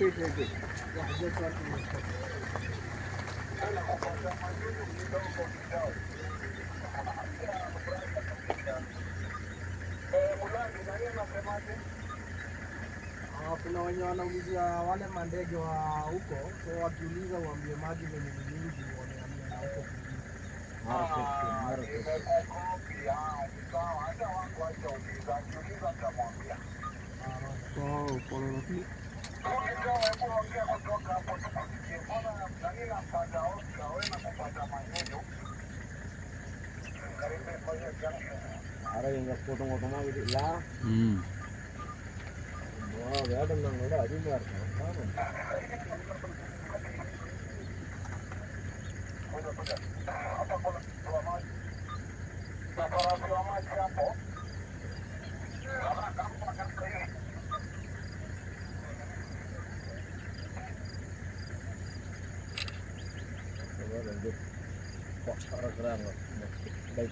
wait. Yeah, just 1 minute. Kuna wenye wanaulizia wale mandege wa huko, so wakiuliza uambie maji venye ni mingi wamehamia na huko kwingine. Baik,